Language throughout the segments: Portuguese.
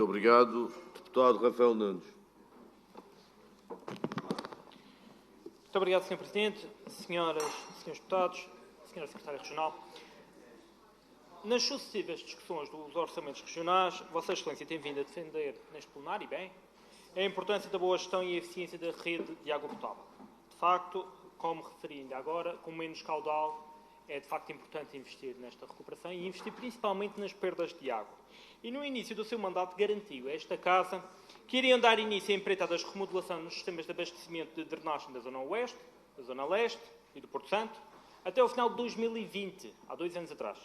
Muito obrigado. Deputado Rafael Nunes. Muito obrigado, Sr. Presidente, senhoras e senhores deputados, Sra. Secretária Regional. Nas sucessivas discussões dos orçamentos regionais, Vossa Excelência tem vindo a defender neste plenário, e bem, a importância da boa gestão e a eficiência da rede de água potável. De facto, como referi ainda agora, com menos caudal, é de facto importante investir nesta recuperação e investir principalmente nas perdas de água. E no início do seu mandato garantiu a esta Casa que iriam dar início a empreitadas de remodelação nos sistemas de abastecimento de drenagem da Zona Oeste, da Zona Leste e do Porto Santo, até o final de 2020, há 2 anos atrás.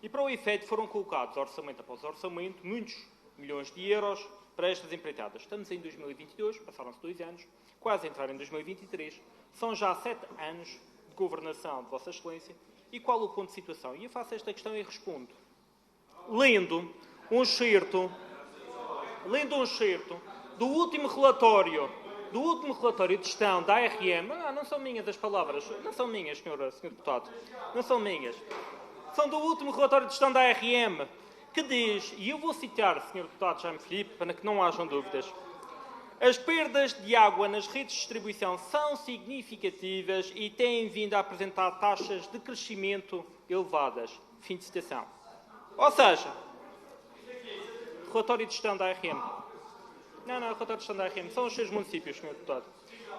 E para o efeito foram colocados, orçamento após orçamento, muitos milhões de euros para estas empreitadas. Estamos em 2022, passaram-se 2 anos, quase a entrar em 2023, são já 7 anos de governação de Vossa Excelência. E qual o ponto de situação? E eu faço esta questão e respondo. Lendo um excerto do último relatório de gestão da ARM, não são minhas as palavras, não são minhas, senhor deputado, não são minhas, são do último relatório de gestão da ARM, que diz, e eu vou citar, senhor deputado Jaime Filipe, para que não hajam dúvidas: as perdas de água nas redes de distribuição são significativas e têm vindo a apresentar taxas de crescimento elevadas. Fim de citação. Ou seja, relatório de gestão da ARM. Não, relatório de gestão da ARM. São os 6 municípios, Sr. Deputado.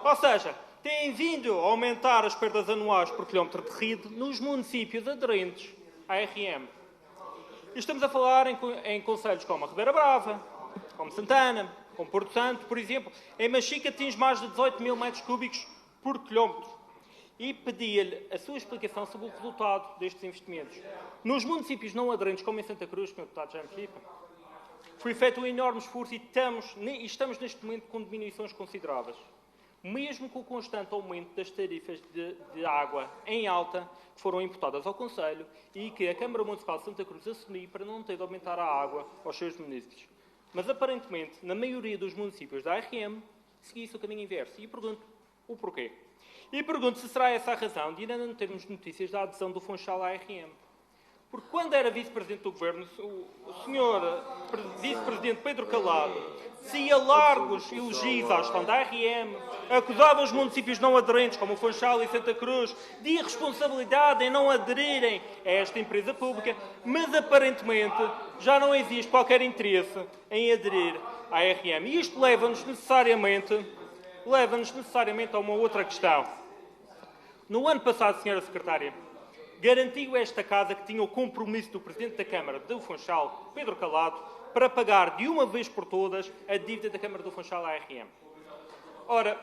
Ou seja, têm vindo a aumentar as perdas anuais por quilómetro de rede nos municípios aderentes à ARM. E estamos a falar em concelhos como a Ribeira Brava, como Santana, como Porto Santo, por exemplo. Em Machica atinge mais de 18 mil metros cúbicos por quilómetro. E pedia-lhe a sua explicação sobre o resultado destes investimentos. Nos municípios não aderentes, como em Santa Cruz, Sr. Deputado Jaime Filipe, foi feito um enorme esforço e estamos neste momento com diminuições consideráveis. Mesmo com o constante aumento das tarifas de água em alta que foram imputadas ao Conselho e que a Câmara Municipal de Santa Cruz assumiu para não ter de aumentar a água aos seus municípios. Mas, aparentemente, na maioria dos municípios da ARM, seguia-se o caminho inverso. E pergunto o porquê. E pergunto se será essa a razão de ainda não termos notícias da adesão do Funchal à ARM. Porque quando era vice-presidente do Governo, o senhor vice-presidente Pedro Calado fazia largos elogios à gestão da ARM, acusava os municípios não aderentes, como o Funchal e Santa Cruz, de irresponsabilidade em não aderirem a esta empresa pública, mas aparentemente já não existe qualquer interesse em aderir à ARM. E isto leva-nos necessariamente a uma outra questão. No ano passado, Sra. Secretária, garantiu esta Casa que tinha o compromisso do Presidente da Câmara do Funchal, Pedro Calado, para pagar de uma vez por todas a dívida da Câmara do Funchal à ARM. Ora,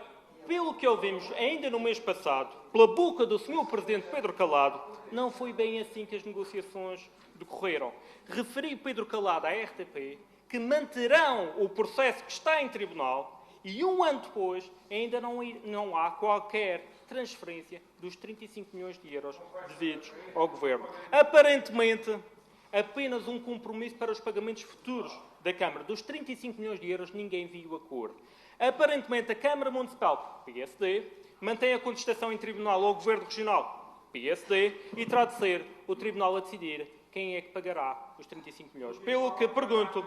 pelo que ouvimos ainda no mês passado, pela boca do Sr. Presidente Pedro Calado, não foi bem assim que as negociações decorreram. Referiu Pedro Calado à RTP que manterão o processo que está em tribunal e 1 ano depois ainda não há qualquer transferência dos 35 milhões de euros devidos ao Governo. Aparentemente, apenas um compromisso para os pagamentos futuros da Câmara. Dos 35 milhões de euros, ninguém viu a cor. Aparentemente, a Câmara Municipal, PSD, mantém a contestação em tribunal ao Governo Regional, PSD, e terá de ser o Tribunal a decidir quem é que pagará os 35 milhões. Pelo que pergunto,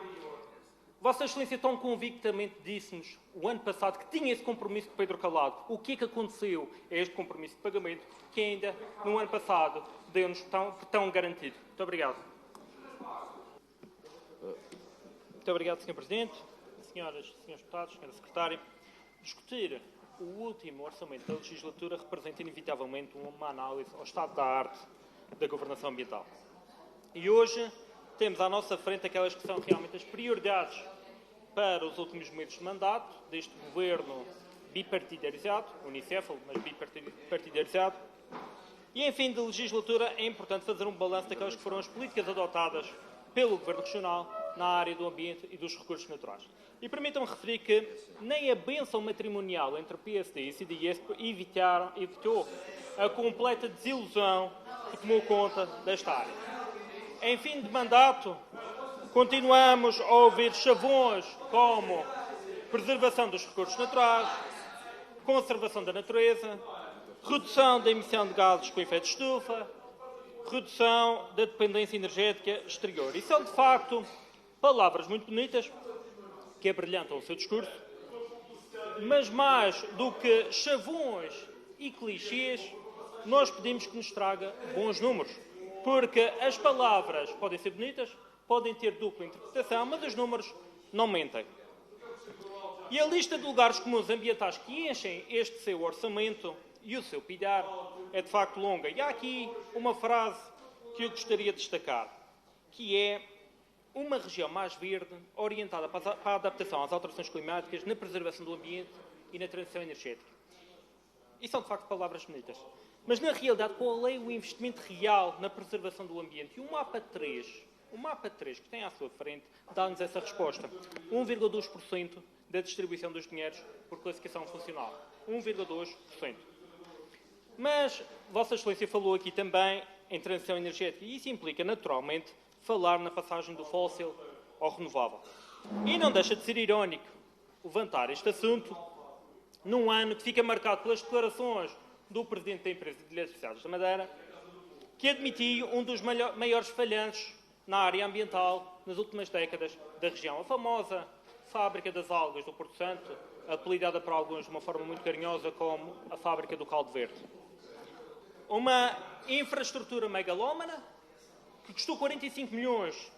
Vossa Excelência tão convictamente disse-nos o ano passado que tinha esse compromisso de Pedro Calado. O que é que aconteceu a este compromisso de pagamento que ainda no ano passado deu-nos tão garantido? Muito obrigado. Muito obrigado, Sr. Presidente, senhoras e senhores deputados, Sra. Secretária. Discutir o último orçamento da legislatura representa inevitavelmente uma análise ao estado da arte da governação ambiental. E hoje temos à nossa frente aquelas que são realmente as prioridades para os últimos meses de mandato deste governo bipartidarizado, unicéfalo, mas bipartidarizado. E em fim de legislatura é importante fazer um balanço daquelas que foram as políticas adotadas pelo Governo Regional na área do ambiente e dos recursos naturais. E permitam-me referir que nem a bênção matrimonial entre PSD e CDS evitou a completa desilusão que tomou conta desta área. Em fim de mandato, continuamos a ouvir chavões como preservação dos recursos naturais, conservação da natureza, redução da emissão de gases com efeito de estufa, redução da dependência energética exterior. E são, de facto, Palavras muito bonitas, que abrilhantam o seu discurso, mas mais do que chavões e clichês, nós pedimos que nos traga bons números. Porque as palavras podem ser bonitas, podem ter dupla interpretação, mas os números não mentem. E a lista de lugares comuns ambientais que enchem este seu orçamento e o seu pilhar é de facto longa. E há aqui uma frase que eu gostaria de destacar, que é: uma região mais verde, orientada para a adaptação às alterações climáticas, na preservação do ambiente e na transição energética. E são, de facto, palavras bonitas. Mas, na realidade, qual é o investimento real na preservação do ambiente? E o mapa 3 que tem à sua frente, dá-nos essa resposta. 1,2% da distribuição dos dinheiros por classificação funcional. 1,2%. Mas Vossa Excelência falou aqui também em transição energética, e isso implica, naturalmente, falar na passagem do fóssil ao renovável. E não deixa de ser irónico levantar este assunto num ano que fica marcado pelas declarações do Presidente da Empresa de Eletricidade da Madeira, que admitiu um dos maiores falhanços na área ambiental nas últimas décadas da região. A famosa fábrica das algas do Porto Santo, apelidada por alguns de uma forma muito carinhosa como a fábrica do caldo verde. Uma infraestrutura megalómana que custou 45 milhões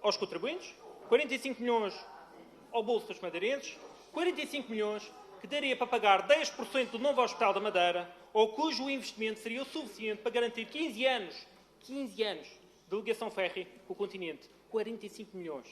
aos contribuintes, 45 milhões ao bolso dos madeirenses, 45 milhões que daria para pagar 10% do novo Hospital da Madeira, ou cujo investimento seria o suficiente para garantir 15 anos de ligação férrea com o continente. 45 milhões.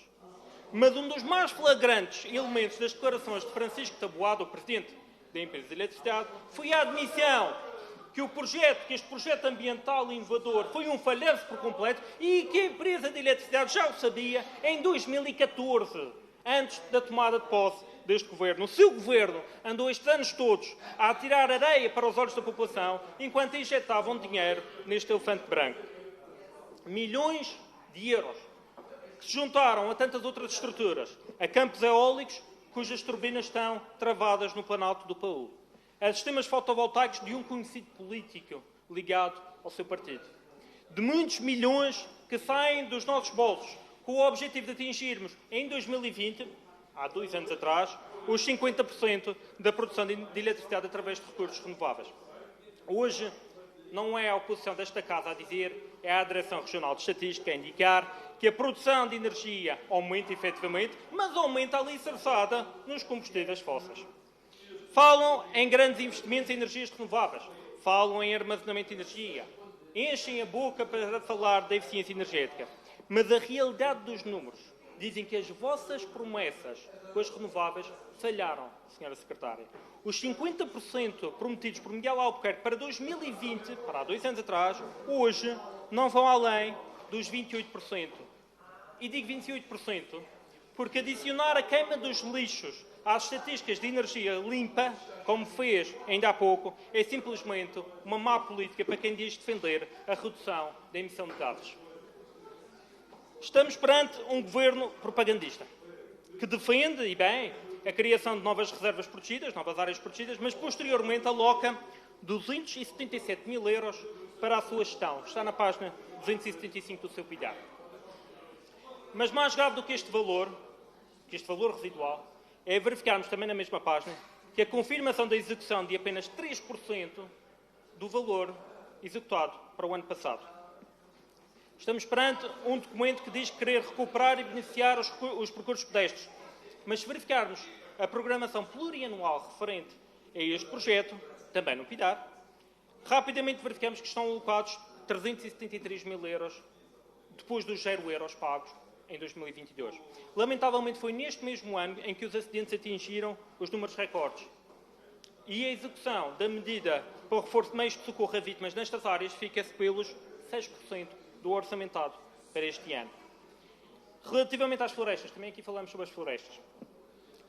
Mas um dos mais flagrantes elementos das declarações de Francisco Taboado, o Presidente da Empresa de Eletricidade, foi a admissão que este projeto ambiental inovador foi um falhanço por completo e que a empresa de eletricidade já o sabia em 2014, antes da tomada de posse deste governo. O seu governo andou estes anos todos a atirar areia para os olhos da população enquanto injetavam dinheiro neste elefante branco. Milhões de euros que se juntaram a tantas outras estruturas, a campos eólicos cujas turbinas estão travadas no Planalto do Paú, a sistemas fotovoltaicos de um conhecido político ligado ao seu partido. De muitos milhões que saem dos nossos bolsos com o objetivo de atingirmos, em 2020, há 2 anos atrás, os 50% da produção de eletricidade através de recursos renováveis. Hoje, não é a oposição desta Casa a dizer, é a Direção Regional de Estatística a indicar que a produção de energia aumenta efetivamente, mas aumenta alicerçada nos combustíveis fósseis. Falam em grandes investimentos em energias renováveis, falam em armazenamento de energia, enchem a boca para falar da eficiência energética, mas a realidade dos números dizem que as vossas promessas com as renováveis falharam, Sra. Secretária. Os 50% prometidos por Miguel Albuquerque para 2020, para há 2 anos atrás, hoje não vão além dos 28%. E digo 28% porque adicionar a queima dos lixos às estatísticas de energia limpa, como fez ainda há pouco, é simplesmente uma má política para quem diz defender a redução da emissão de gases. Estamos perante um governo propagandista que defende, e bem, a criação de novas reservas protegidas, novas áreas protegidas, mas posteriormente aloca 277 mil euros para a sua gestão. Está na página 275 do seu pilhar. Mas mais grave do que este valor residual, é verificarmos também na mesma página que a confirmação da execução de apenas 3% do valor executado para o ano passado. Estamos perante um documento que diz querer recuperar e beneficiar os percursos pedestres. Mas se verificarmos a programação plurianual referente a este projeto, também no PIDAR, rapidamente verificamos que estão alocados 373 mil euros depois dos 0 euros pagos em 2022. Lamentavelmente foi neste mesmo ano em que os acidentes atingiram os números recordes. E a execução da medida para o reforço de meios de socorro a vítimas nestas áreas fica-se pelos 6% do orçamentado para este ano. Relativamente às florestas, também aqui falamos sobre as florestas.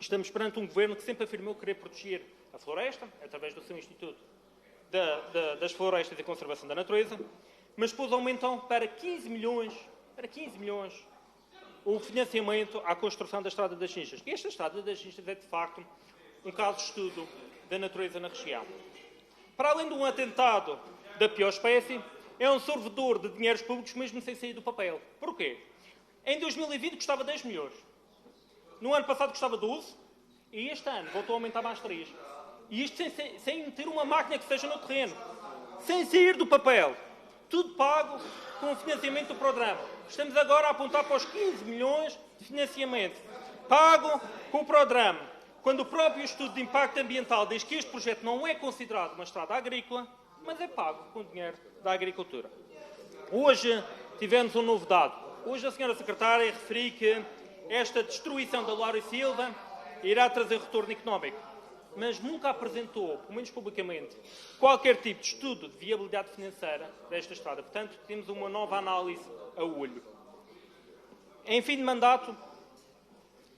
Estamos perante um governo que sempre afirmou querer proteger a floresta, através do seu Instituto das Florestas e Conservação da Natureza, mas depois aumentam para 15 milhões o financiamento à construção da Estrada das Chinchas. E esta Estrada das Chinchas é, de facto, um caso de estudo da natureza na região. Para além de um atentado da pior espécie, é um sorvedor de dinheiros públicos mesmo sem sair do papel. Porquê? Em 2020 custava 10 milhões. No ano passado custava 12 e este ano voltou a aumentar mais 3. E isto sem meter uma máquina que esteja no terreno, sem sair do papel. Tudo pago com o financiamento do programa. Estamos agora a apontar para os 15 milhões de financiamento. Pago com o programa. Quando o próprio estudo de impacto ambiental diz que este projeto não é considerado uma estrada agrícola, mas é pago com dinheiro da agricultura. Hoje tivemos um novo dado. Hoje a senhora secretária referiu que esta destruição da Laura e Silva irá trazer retorno económico, mas nunca apresentou, pelo menos publicamente, qualquer tipo de estudo de viabilidade financeira desta estrada. Portanto, temos uma nova análise a olho. Em fim de mandato,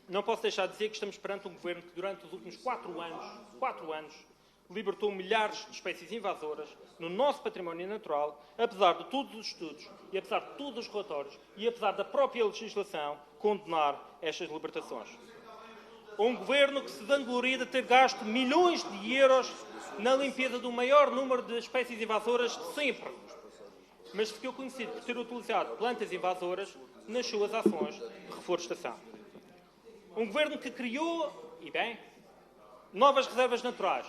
não posso deixar de dizer que estamos perante um governo que durante os últimos 4 anos, libertou milhares de espécies invasoras no nosso património natural, apesar de todos os estudos e apesar de todos os relatórios e apesar da própria legislação condenar estas libertações. Um governo que se vangloria de ter gasto milhões de euros na limpeza do maior número de espécies invasoras de sempre, mas ficou conhecido por ter utilizado plantas invasoras nas suas ações de reflorestação. Um governo que criou, e bem, novas reservas naturais,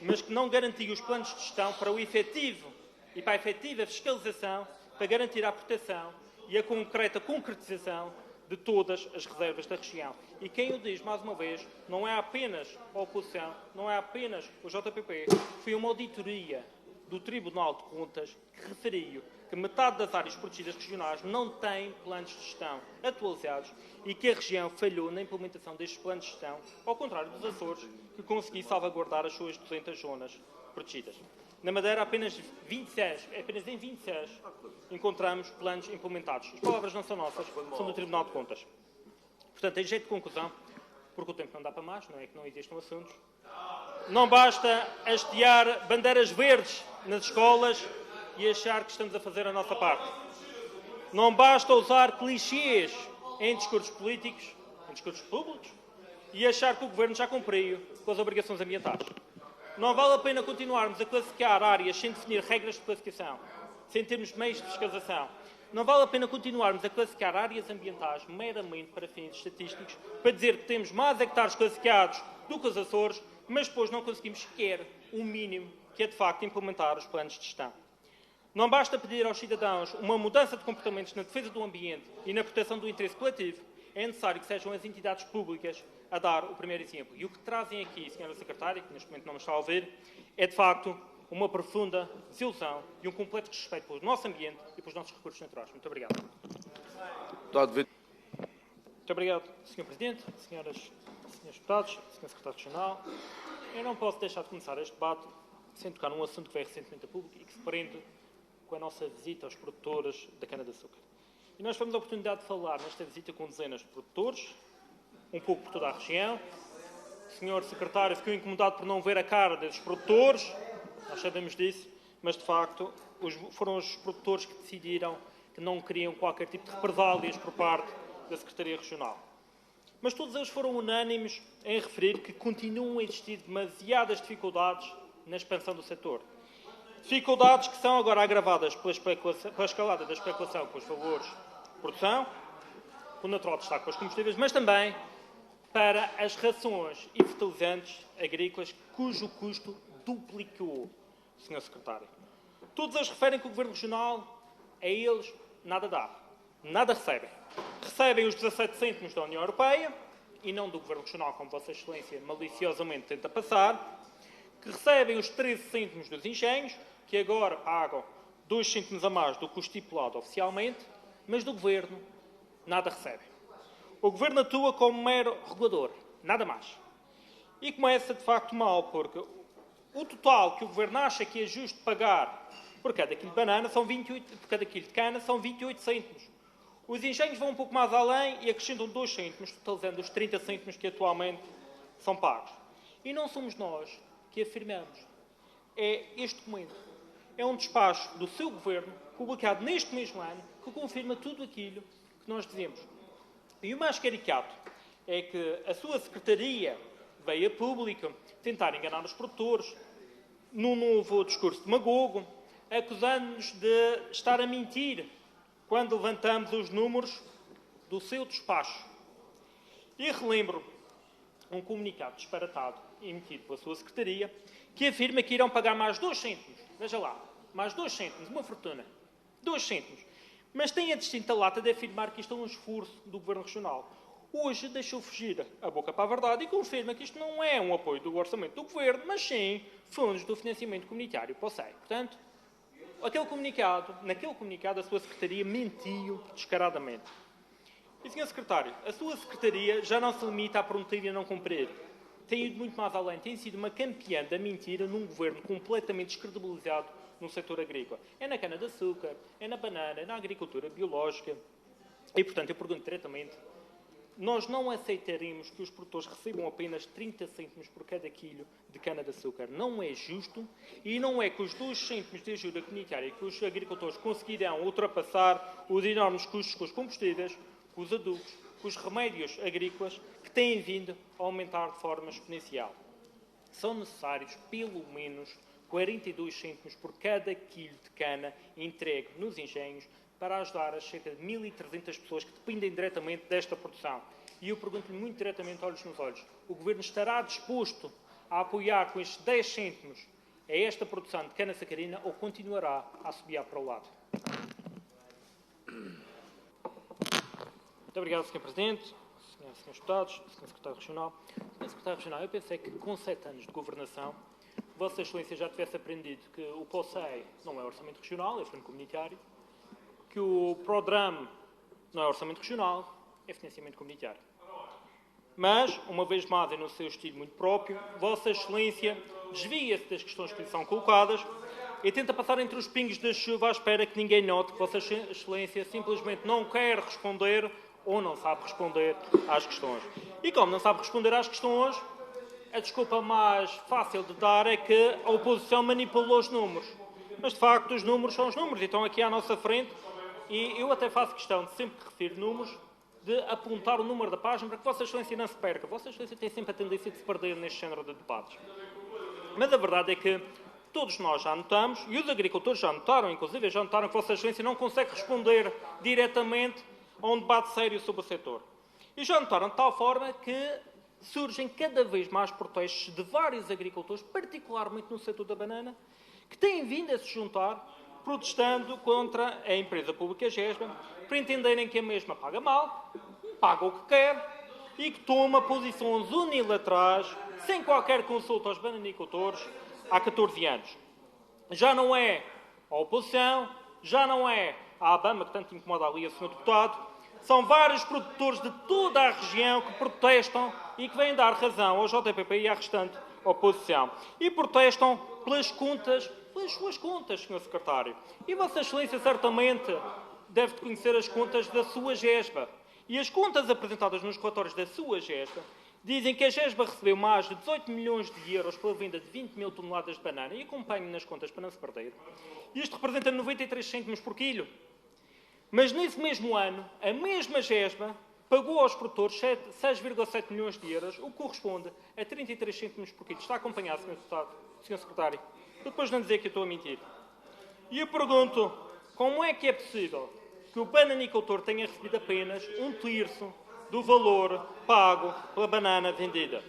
mas que não garantiu os planos de gestão para o efetivo e para a efetiva fiscalização, para garantir a proteção e a concreta concretização de todas as reservas da região. E quem o diz, mais uma vez, não é apenas a oposição, não é apenas o JPP, foi uma auditoria do Tribunal de Contas que referiu que metade das áreas protegidas regionais não têm planos de gestão atualizados e que a região falhou na implementação destes planos de gestão, ao contrário dos Açores, que conseguiu salvaguardar as suas 200 zonas protegidas. Na Madeira, apenas em 26 encontramos planos implementados. As palavras não são nossas, são do Tribunal de Contas. Portanto, em jeito de conclusão, porque o tempo não dá para mais, não é que não existam assuntos, não basta hastear bandeiras verdes nas escolas e achar que estamos a fazer a nossa parte. Não basta usar clichês em discursos políticos, em discursos públicos, e achar que o Governo já cumpriu com as obrigações ambientais. Não vale a pena continuarmos a classificar áreas sem definir regras de classificação, sem termos meios de fiscalização. Não vale a pena continuarmos a classificar áreas ambientais meramente para fins estatísticos, para dizer que temos mais hectares classificados do que os Açores, mas depois não conseguimos sequer o mínimo que é de facto implementar os planos de gestão. Não basta pedir aos cidadãos uma mudança de comportamentos na defesa do ambiente e na proteção do interesse coletivo, é necessário que sejam as entidades públicas a dar o primeiro exemplo. E o que trazem aqui, Sra. Secretária, que neste momento não me está a ouvir, é de facto uma profunda desilusão e um completo desrespeito pelo nosso ambiente e pelos nossos recursos naturais. Muito obrigado. Muito obrigado, Sr. Presidente, Srs. Deputados, Sr. Secretário-Geral. Eu não posso deixar de começar este debate sem tocar num assunto que veio recentemente a público e que se prende com a nossa visita aos produtores da cana-de-açúcar. E nós tivemos a oportunidade de falar nesta visita com dezenas de produtores, um pouco por toda a região. O Sr. Secretário ficou incomodado por não ver a cara desses produtores, nós sabemos disso, mas de facto foram os produtores que decidiram que não queriam qualquer tipo de represálias por parte da Secretaria Regional. Mas todos eles foram unânimes em referir que continuam a existir demasiadas dificuldades na expansão do setor. Dificuldades que são agora agravadas pela escalada da especulação com os valores de produção, o natural destaque para os combustíveis, mas também para as rações e fertilizantes agrícolas, cujo custo duplicou, Sr. Secretário. Todos eles referem que o Governo Regional, a eles, nada dá, nada recebem. Recebem os 17 cêntimos da União Europeia, e não do Governo Regional, como Vossa Excelência maliciosamente tenta passar, que recebem os 13 cêntimos dos engenhos, que agora pagam 2 cêntimos a mais do que o estipulado oficialmente, mas do Governo nada recebem. O Governo atua como mero regulador, nada mais. E começa, de facto, mal, porque o total que o Governo acha que é justo pagar por cada quilo de banana por cada quilo de cana são 28 cêntimos. Os engenhos vão um pouco mais além e acrescentam 2 cêntimos, totalizando os 30 cêntimos que atualmente são pagos. E não somos nós que afirmamos. É este documento. É um despacho do seu Governo, publicado neste mesmo ano, que confirma tudo aquilo que nós dizemos. E o mais caricato é que a sua Secretaria veio a público tentar enganar os produtores num novo discurso demagogo, acusando-nos de estar a mentir quando levantamos os números do seu despacho. E relembro um comunicado disparatado emitido pela sua secretaria que afirma que irão pagar mais 2 cêntimos. Veja lá, mais 2 cêntimos, uma fortuna. 2 cêntimos. Mas tem a distinta lata de afirmar que isto é um esforço do Governo Regional. Hoje deixou fugir a boca para a verdade e confirma que isto não é um apoio do orçamento do Governo, mas sim fundos do financiamento comunitário para o SEI. Portanto, naquele comunicado a sua secretaria mentiu descaradamente. E, Sr. Secretário, a sua secretaria já não se limita a prometer e a não cumprir. Tem ido muito mais além. Tem sido uma campeã da mentira num governo completamente descredibilizado no setor agrícola. É na cana-de-açúcar, é na banana, é na agricultura biológica. E, portanto, eu pergunto diretamente, nós não aceitaremos que os produtores recebam apenas 30 cêntimos por cada quilo de cana-de-açúcar. Não é justo e não é com os 2 cêntimos de ajuda comunitária que os agricultores conseguirão ultrapassar os enormes custos com os combustíveis, com os adubos, com os remédios agrícolas que têm vindo a aumentar de forma exponencial. São necessários, pelo menos, 42 cêntimos por cada quilo de cana entregue nos engenhos para ajudar as cerca de 1.300 pessoas que dependem diretamente desta produção. E eu pergunto-lhe muito diretamente, olhos nos olhos, o Governo estará disposto a apoiar com estes 10 cêntimos a esta produção de cana sacarina ou continuará a assobiar para o lado? Muito obrigado, Sr. Presidente, Srs. Deputados, Sr. Secretário Regional. Sr. Secretário Regional, eu pensei que com 7 anos de governação Vossa Excelência já tivesse aprendido que o POSEI não é orçamento regional, é fundo comunitário, que o PRODRAM não é orçamento regional, é financiamento comunitário. Mas, uma vez mais, e no seu estilo muito próprio, Vossa Excelência desvia-se das questões que lhe são colocadas e tenta passar entre os pingos da chuva à espera que ninguém note que Vossa Excelência simplesmente não quer responder ou não sabe responder às questões. E como não sabe responder às questões, a desculpa mais fácil de dar é que a oposição manipulou os números. Mas, de facto, os números são os números e estão aqui à nossa frente. E eu até faço questão de, sempre que refiro números, de apontar o número da página para que Vossa Excelência não se perca. Vossa Excelência tem sempre a tendência de se perder neste género de debates. Mas a verdade é que todos nós já notamos, e os agricultores já notaram, inclusive, já notaram que Vossa Excelência não consegue responder diretamente a um debate sério sobre o setor. E já notaram de tal forma que surgem cada vez mais protestos de vários agricultores, particularmente no setor da banana, que têm vindo a se juntar protestando contra a empresa pública GESBA, por entenderem que a mesma paga mal, paga o que quer e que toma posições unilaterais, sem qualquer consulta aos bananicultores, há 14 anos. Já não é a oposição, já não é a ABAMA, que tanto incomoda ali a Sr. Deputado, são vários produtores de toda a região que protestam e que vêm dar razão ao JPP e à restante oposição. E protestam pelas contas, pelas suas contas, Sr. Secretário. E Vossa Excelência certamente deve conhecer as contas da sua GESBA. E as contas apresentadas nos relatórios da sua GESBA dizem que a GESBA recebeu mais de 18 milhões de euros pela venda de 20 mil toneladas de banana. E acompanho nas contas para não se perder. Isto representa 93 cêntimos por quilo. Mas nesse mesmo ano, a mesma GESBA pagou aos produtores 6,7 milhões de euros, o que corresponde a 33 cêntimos por quilo. Está acompanhado, Sr. Secretário? Depois não dizer que eu estou a mentir. E eu pergunto, como é que é possível que o bananicultor tenha recebido apenas 1/3 do valor pago pela banana vendida?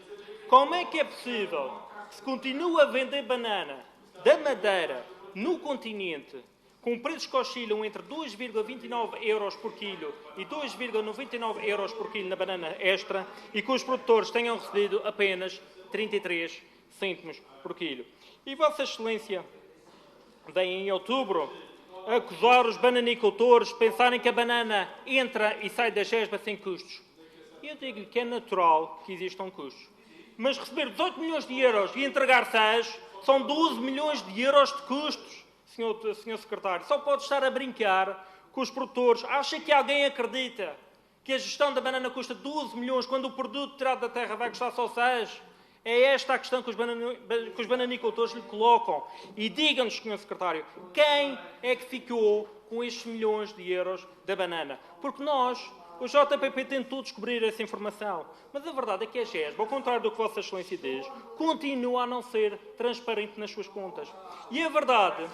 Como é que é possível que se continue a vender banana da Madeira no continente com preços que oscilam entre 2,29 euros por quilo e 2,99 euros por quilo na banana extra e que os produtores tenham recebido apenas 33 cêntimos por quilo? E Vossa Excelência vem em outubro acusar os bananicultores de pensarem que a banana entra e sai da GESBA sem custos. Eu digo-lhe que é natural que existam custos. Mas receber 18 milhões de euros e entregar 6 são 12 milhões de euros de custos. Senhor Secretário, só pode estar a brincar com os produtores. Acha que alguém acredita que a gestão da banana custa 12 milhões quando o produto tirado da terra vai custar só 6? É esta a questão que os bananicultores lhe colocam. E digam-nos, Senhor Secretário, quem é que ficou com estes milhões de euros da banana? Porque nós, o JPP, tentou descobrir essa informação. Mas a verdade é que a GESBA, ao contrário do que Vossa Excelência diz, continua a não ser transparente nas suas contas. E a verdade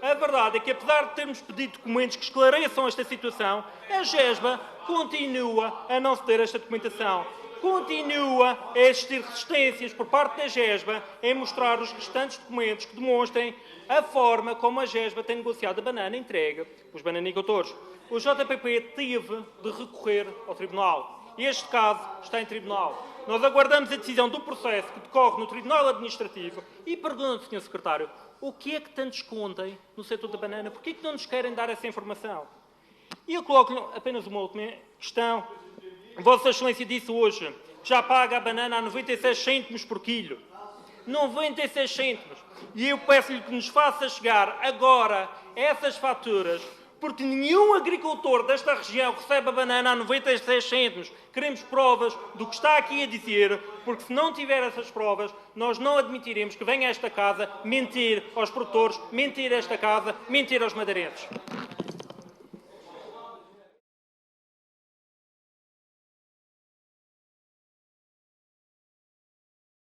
A verdade é que, apesar de termos pedido documentos que esclareçam esta situação, a GESBA continua a não ceder esta documentação. Continua a existir resistências por parte da GESBA em mostrar os restantes documentos que demonstrem a forma como a GESBA tem negociado a banana entregue pelos bananicultores. O JPP teve de recorrer ao Tribunal. Este caso está em Tribunal. Nós aguardamos a decisão do processo que decorre no Tribunal Administrativo e pergunto, Sr. Secretário, o que é que tanto escondem no setor da banana? Por que é que não nos querem dar essa informação? E eu coloco-lhe apenas uma última questão. Vossa Excelência disse hoje que já paga a banana a 96 cêntimos por quilo. 96 cêntimos. E eu peço-lhe que nos faça chegar agora essas faturas, porque nenhum agricultor desta região recebe a banana a 96 cêntimos. Queremos provas do que está aqui a dizer, porque se não tiver essas provas, nós não admitiremos que venha a esta casa mentir aos produtores, mentir a esta casa, mentir aos madeirenses.